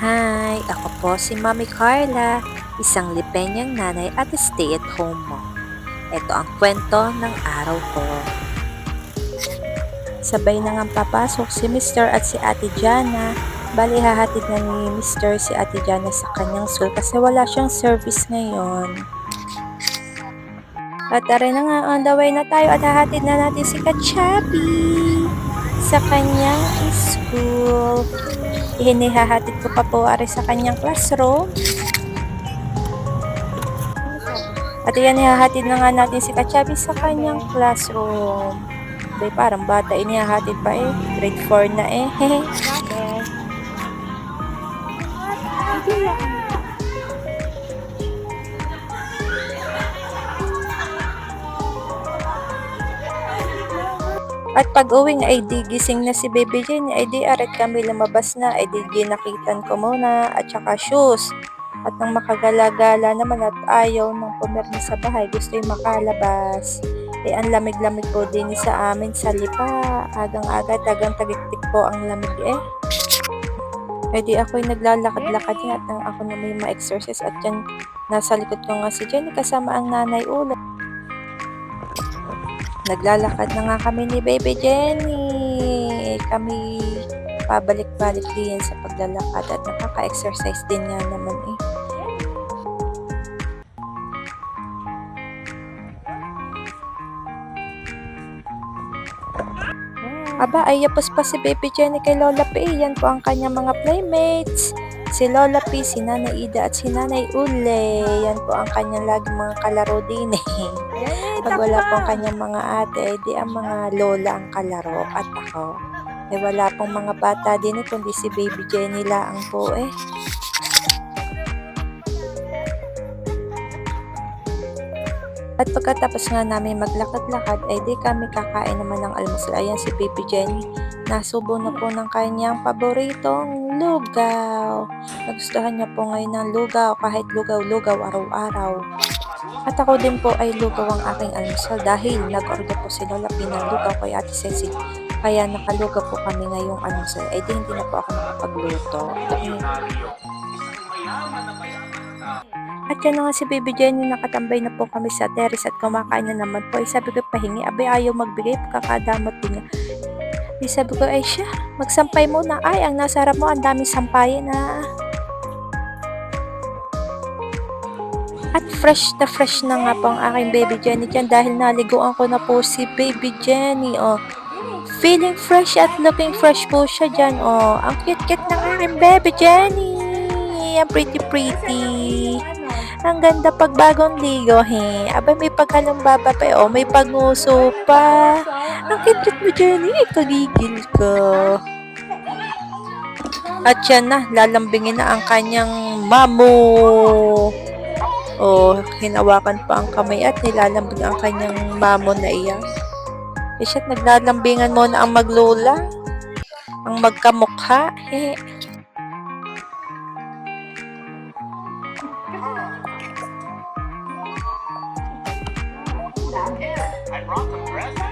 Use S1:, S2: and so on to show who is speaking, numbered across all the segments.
S1: Hi, ako po si Mami Carla, isang lipenyang nanay at stay-at-home mom. Ito ang kwento ng araw ko. Sabay na ngang papasok si Mr. at si Ate Jana. Bali hahatid na ni Mr. si Ate Jana sa kanyang school kasi wala siyang service ngayon. At tara na nga, on the way na tayo at hahatid na natin si Kachabi sa kanyang school. Hinihahatid ko pa po ari sa kanyang classroom. At yan, ihahatid na nga natin si Kachabi sa kanyang classroom. Bay, parang bata, inihahatid pa eh. Grade 4 na eh. Hehe. At pag uwi ay di gising na si Baby Jenny, ay di arit kami lumabas na, ay di ginakitan ko muna at saka shoes. At nang makagala-gala naman at ayaw nang pumirmi sa bahay, gusto yung makalabas. Eh ang lamig-lamig po din sa amin sa lipa. Agang-aga, tagang tagiktik po ang lamig eh. Eh di ako'y naglalakad-lakad yan at nang ako na may ma-exercise at yan nasa likod ko nga si Jenny kasama ang nanay ulo. Naglalakad na nga kami ni Baby Jenny. Kami pabalik-balik din sa paglalakad at nakaka-exercise din nga naman eh. Aba, ay yapos pa si Baby Jenny kay Lola P. Yan po ang kanyang mga playmates. Si Lola P, si Nanay Ida at si Nanay Ule. Yan po ang kanyang laging mga kalaro din eh. Pag wala po ang kanyang mga ate, di ang mga lola ang kalaro at ako. Eh wala pong mga bata din eh, kundi si Baby Jenny lang po eh. At pagkatapos nga namin maglakad-lakad, ay di kami kakain naman ng almusal. Ayan si Baby Jenny, nasubo na po ng kanyang paboritong lugaw. Nagustuhan niya po ngayon ng lugaw, kahit lugaw-lugaw araw-araw. At ako din po ay lugaw ang aking almusal dahil nag-order po si Lola P ng lugaw kay Ate Ceci. Kaya nakalugaw po kami ngayong almusal. Ay di hindi na po ako nakapagluto. At yan na nga si Baby Jenny, nakatambay na po kami sa terrace at kumakain na naman po. Ay sabi ko pahingi, abay ayaw magbigay, kakadamot din niya. Ay sabi ko ay siya, magsampay muna. Ay ang nasa harap mo, ang daming sampayin na. At fresh na nga po ang aking Baby Jenny dyan dahil naliguan ko na po si Baby Jenny. Oh. Feeling fresh at looking fresh po siya dyan. Oh. Ang cute-cute ng aking Baby Jenny. Ang pretty. Ang ganda pag bagong ligo, he. Aba, may paghalong baba pa, oh. May panguso pa. Ang cute mo, Jenny. Kagigil ka. At yan na, lalambingin na ang kanyang mamo. Oh, hinawakan pa ang kamay at nilalambing ang kanyang mamo na iyan. Eh, siya't naglalambingan muna ang maglula. Ang magkamukha, he.
S2: I brought some presents.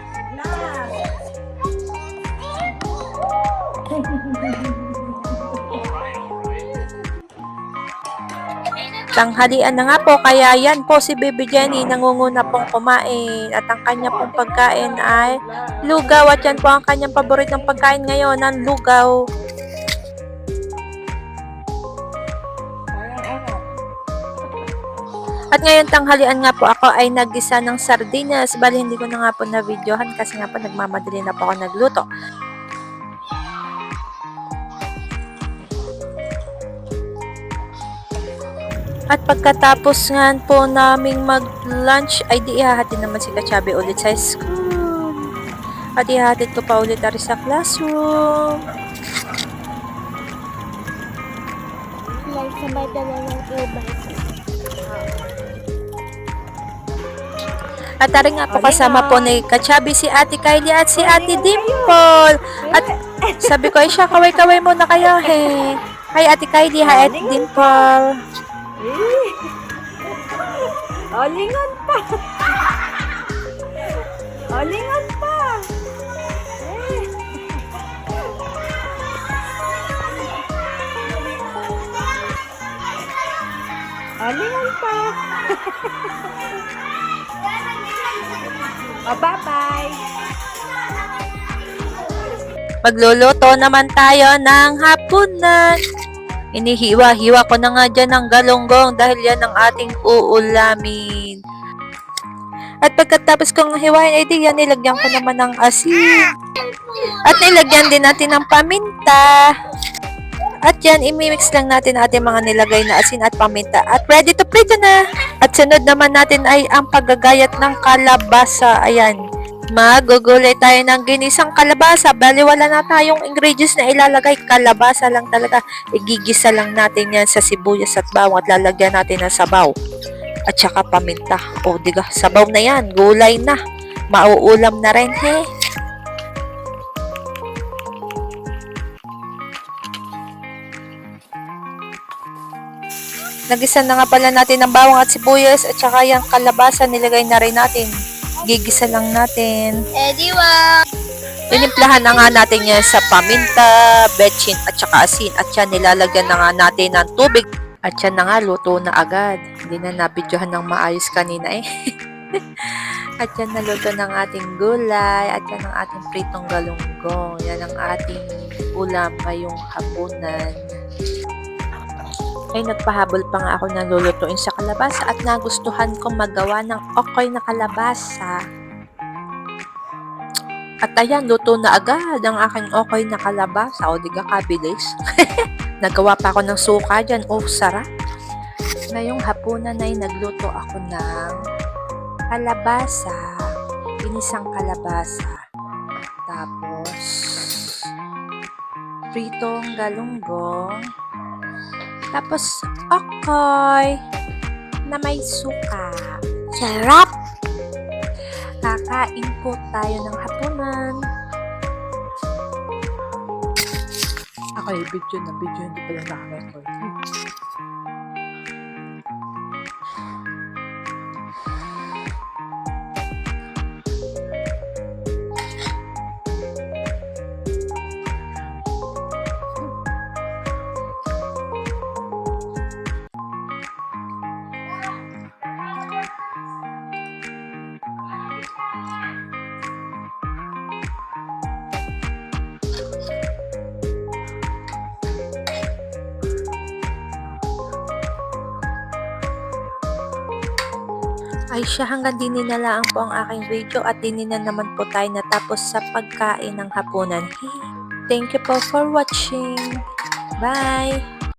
S1: Tanghalian na nga po, kaya yan po si Baby Jenny nangunguna pong kumain at ang kanya pong pagkain ay lugaw at yan po ang kanyang paboritong pagkain ngayon, ang lugaw. At ngayon tanghalian nga po ako ay nag-isa ng sardinas. Bali hindi ko na nga po na-videohan kasi nga po nagmamadali na po ako nagluto. At pagkatapos nga po naming mag-lunch ay di ihahatid naman si Kachabi ulit sa school. At ihahatid ko pa ulit ari sa classroom.
S3: Sabay dalawang ubay.
S1: At tari nga po kasama po ni Kachabi si Ate Kylie at si Ate Dimple. At sabi ko ay siya, kaway-kaway muna kayo he. Hi Ate Kylie, hi Ate Dimple.
S3: Olingon pa. Olingon pa. lingon pa. Bye-bye.
S1: Magluluto naman tayo ng hapunan. Inihiwa-hiwa ko na nga dyan ng galunggong dahil yan ang ating uulamin. At pagkatapos kong hiwain, ay di yan, nilagyan ko naman ng asin. At nilagyan din natin ng paminta. At yan, imimix lang natin ating mga nilagay na asin at paminta. At ready to prito na. At sunod naman natin ay ang paggagayat ng kalabasa. Ayan. Magugulay tayo ng ginisang kalabasa. Bali, wala na tayong ingredients na ilalagay. Kalabasa lang talaga. Igigisa lang natin yan sa sibuyas at bawang at lalagyan natin ng sabaw. At saka paminta. O, diga, sabaw na yan. Gulay na. Mauulam na rin, he. Nagisa na nga pala natin ng bawang at sibuyas at saka yung kalabasa nilagay na rin natin. Gigisa lang natin.
S3: Ediwa.
S1: Tinimplahan na nga natin yan sa paminta, betchin at saka asin. At yan nilalagyan na nga natin ng tubig. At yan na nga, luto na agad. Hindi na nabidyohan ng maayos kanina eh. At yan naluto ng ating gulay. At yan ang ating pritong galunggong. Yan ang ating ulam ngayong hapunan. Ay nagpahabol pa nga ako ng lulutuin sa kalabasa at nagustuhan kong magawa ng okoy na kalabasa. At ayan, luto na agad ang aking okoy na kalabasa. O diga kabilis. Nagawa pa ako ng suka dyan. Oh, sarap. Ngayong hapunan ay nagluto ako ng kalabasa. Inisang kalabasa. Tapos, pritong galunggong. Tapos, okoy na may suka. Sarap! Kakain po tayo ng hapunan. Ako yung video, hindi pala nakarecord. Ay siya, hanggang dinin na lang po ang aking video at dinin na naman po tayo natapos sa pagkain ng hapunan. Thank you po for watching. Bye!